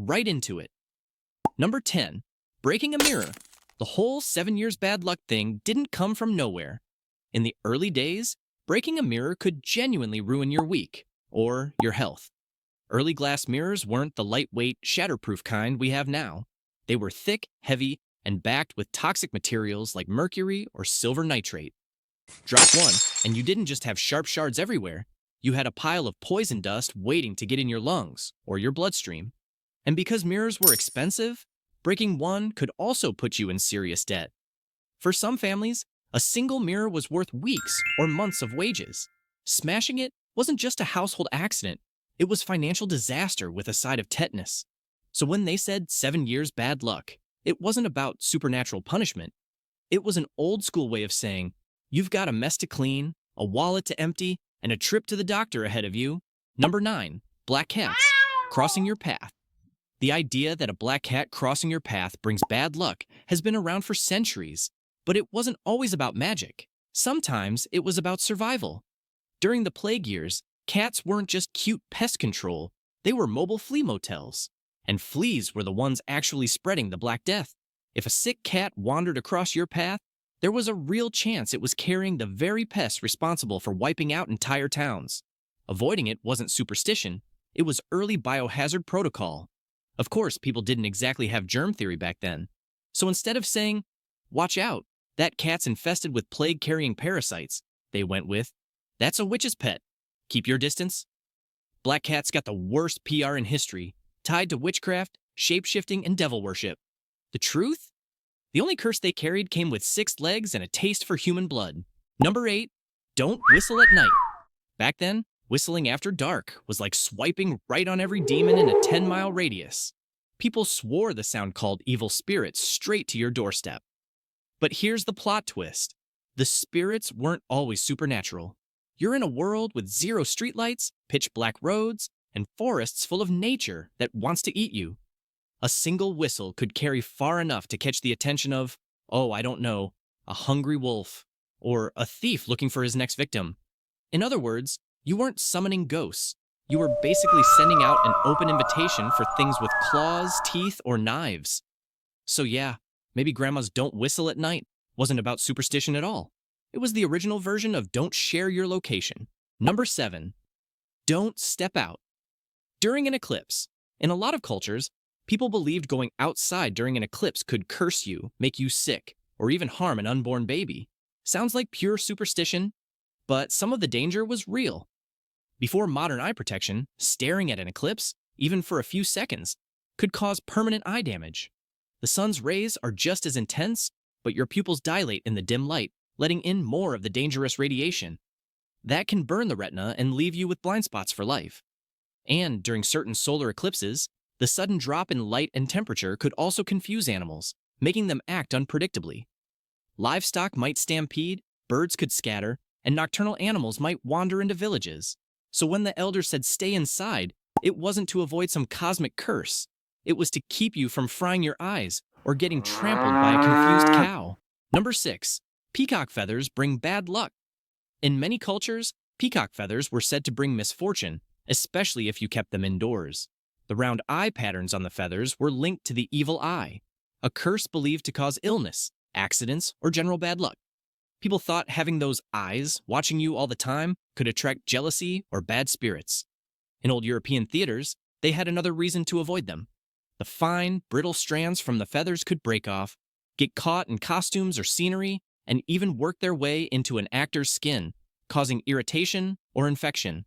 right into it. Number 10. Breaking a mirror. The whole 7 years bad luck thing didn't come from nowhere. In the early days, breaking a mirror could genuinely ruin your week or your health. Early glass mirrors weren't the lightweight, shatterproof kind we have now. They were thick, heavy, and backed with toxic materials like mercury or silver nitrate. Drop one, and you didn't just have sharp shards everywhere. You had a pile of poison dust waiting to get in your lungs or your bloodstream. And because mirrors were expensive, breaking one could also put you in serious debt. For some families, a single mirror was worth weeks or months of wages. Smashing it wasn't just a household accident, it was financial disaster with a side of tetanus. So when they said 7 years bad luck, it wasn't about supernatural punishment. It was an old school way of saying, you've got a mess to clean, a wallet to empty, and a trip to the doctor ahead of you. Number 9. Black cats. Crossing your path. The idea that a black cat crossing your path brings bad luck has been around for centuries, but it wasn't always about magic. Sometimes it was about survival. During the plague years, cats weren't just cute pest control, they were mobile flea motels. And fleas were the ones actually spreading the Black Death. If a sick cat wandered across your path, there was a real chance it was carrying the very pests responsible for wiping out entire towns. Avoiding it wasn't superstition, it was early biohazard protocol. Of course, people didn't exactly have germ theory back then. So instead of saying, watch out, that cat's infested with plague-carrying parasites, they went with, that's a witch's pet. Keep your distance. Black cats got the worst PR in history, tied to witchcraft, shape-shifting, and devil worship. The truth? The only curse they carried came with 6 legs and a taste for human blood. Number 8. Don't whistle at night. Back then, whistling after dark was like swiping right on every demon in a 10-mile radius. People swore the sound called evil spirits straight to your doorstep. But here's the plot twist. The spirits weren't always supernatural. You're in a world with 0 streetlights, pitch-black roads, and forests full of nature that wants to eat you. A single whistle could carry far enough to catch the attention of, oh, I don't know, a hungry wolf, or a thief looking for his next victim. In other words, you weren't summoning ghosts. You were basically sending out an open invitation for things with claws, teeth, or knives. So yeah, maybe Grandma's don't whistle at night wasn't about superstition at all. It was the original version of don't share your location. Number 7. Don't step out. During an eclipse, in a lot of cultures, people believed going outside during an eclipse could curse you, make you sick, or even harm an unborn baby. Sounds like pure superstition, but some of the danger was real. Before modern eye protection, staring at an eclipse, even for a few seconds, could cause permanent eye damage. The sun's rays are just as intense, but your pupils dilate in the dim light, letting in more of the dangerous radiation. That can burn the retina and leave you with blind spots for life. And during certain solar eclipses, the sudden drop in light and temperature could also confuse animals, making them act unpredictably. Livestock might stampede, birds could scatter, and nocturnal animals might wander into villages. So when the elders said stay inside, it wasn't to avoid some cosmic curse. It was to keep you from frying your eyes or getting trampled by a confused cow. Number 6. Peacock feathers bring bad luck. In many cultures, peacock feathers were said to bring misfortune, especially if you kept them indoors. The round eye patterns on the feathers were linked to the evil eye, a curse believed to cause illness, accidents, or general bad luck. People thought having those eyes watching you all the time could attract jealousy or bad spirits. In old European theaters, they had another reason to avoid them. The fine, brittle strands from the feathers could break off, get caught in costumes or scenery, and even work their way into an actor's skin, causing irritation or infection.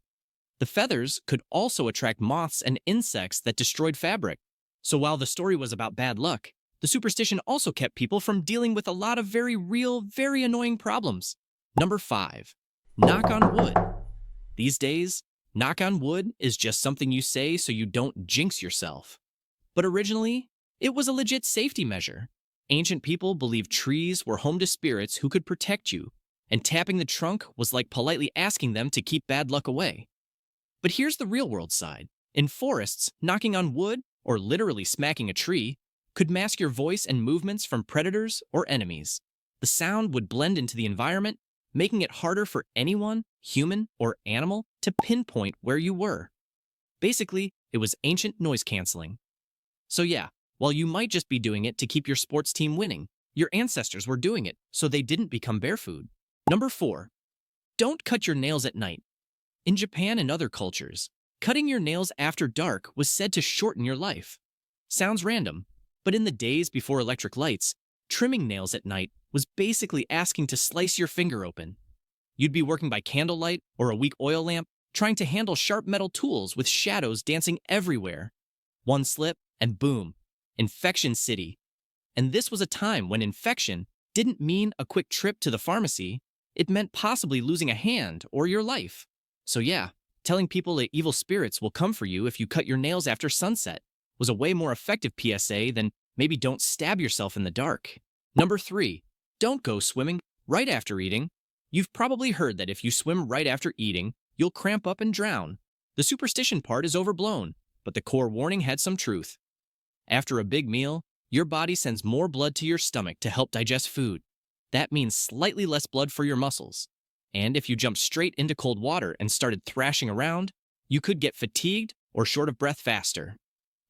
The feathers could also attract moths and insects that destroyed fabric. So while the story was about bad luck, the superstition also kept people from dealing with a lot of very real, very annoying problems. Number 5. Knock on wood. These days, knock on wood is just something you say so you don't jinx yourself. But originally, it was a legit safety measure. Ancient people believed trees were home to spirits who could protect you, and tapping the trunk was like politely asking them to keep bad luck away. But here's the real-world side. In forests, knocking on wood, or literally smacking a tree, could mask your voice and movements from predators or enemies. The sound would blend into the environment, making it harder for anyone, human or animal, to pinpoint where you were. Basically, it was ancient noise canceling. So yeah, while you might just be doing it to keep your sports team winning, your ancestors were doing it so they didn't become bear food. Number 4. Don't cut your nails at night. In Japan and other cultures, cutting your nails after dark was said to shorten your life. Sounds random, but in the days before electric lights, trimming nails at night was basically asking to slice your finger open. You'd be working by candlelight or a weak oil lamp, trying to handle sharp metal tools with shadows dancing everywhere. One slip, and boom, infection city. And this was a time when infection didn't mean a quick trip to the pharmacy, it meant possibly losing a hand or your life. So yeah, telling people that evil spirits will come for you if you cut your nails after sunset was a way more effective PSA than maybe don't stab yourself in the dark. Number 3. Don't go swimming right after eating. You've probably heard that if you swim right after eating, you'll cramp up and drown. The superstition part is overblown, but the core warning had some truth. After a big meal, your body sends more blood to your stomach to help digest food. That means slightly less blood for your muscles. And if you jumped straight into cold water and started thrashing around, you could get fatigued or short of breath faster.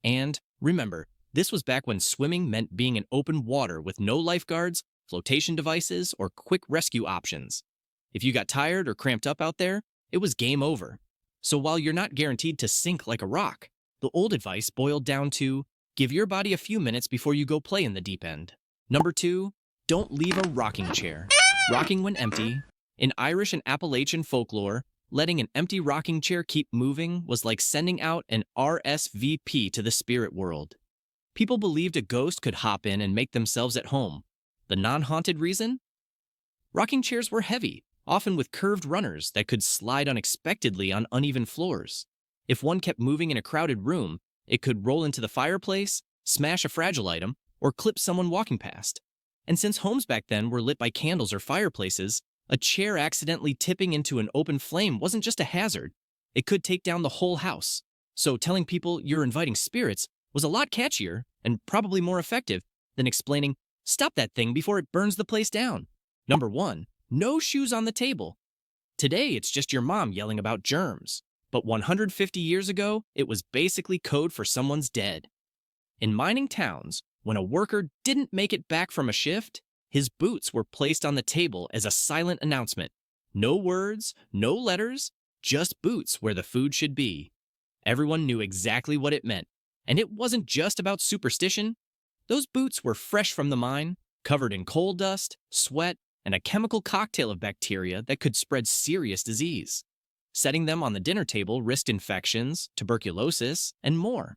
And remember, this was back when swimming meant being in open water with no lifeguards, flotation devices, or quick rescue options. If you got tired or cramped up out there, it was game over. So while you're not guaranteed to sink like a rock, the old advice boiled down to give your body a few minutes before you go play in the deep end. Number 2, don't leave a rocking chair. Rocking when empty. In Irish and Appalachian folklore, letting an empty rocking chair keep moving was like sending out an RSVP to the spirit world. People believed a ghost could hop in and make themselves at home. The non-haunted reason? Rocking chairs were heavy, often with curved runners that could slide unexpectedly on uneven floors. If one kept moving in a crowded room, it could roll into the fireplace, smash a fragile item, or clip someone walking past. And since homes back then were lit by candles or fireplaces, a chair accidentally tipping into an open flame wasn't just a hazard. It could take down the whole house. So telling people you're inviting spirits was a lot catchier and probably more effective than explaining, stop that thing before it burns the place down. Number 1, no shoes on the table. Today, it's just your mom yelling about germs. But 150 years ago, it was basically code for someone's dead. In mining towns, when a worker didn't make it back from a shift, his boots were placed on the table as a silent announcement. No words, no letters, just boots where the food should be. Everyone knew exactly what it meant, and it wasn't just about superstition. Those boots were fresh from the mine, covered in coal dust, sweat, and a chemical cocktail of bacteria that could spread serious disease. Setting them on the dinner table risked infections, tuberculosis, and more.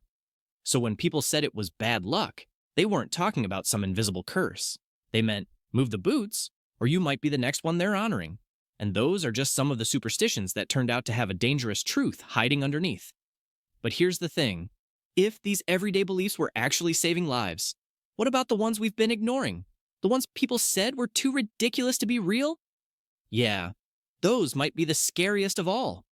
So when people said it was bad luck, they weren't talking about some invisible curse. They meant, move the boots, or you might be the next one they're honoring. And those are just some of the superstitions that turned out to have a dangerous truth hiding underneath. But here's the thing. If these everyday beliefs were actually saving lives, what about the ones we've been ignoring? The ones people said were too ridiculous to be real? Yeah, those might be the scariest of all.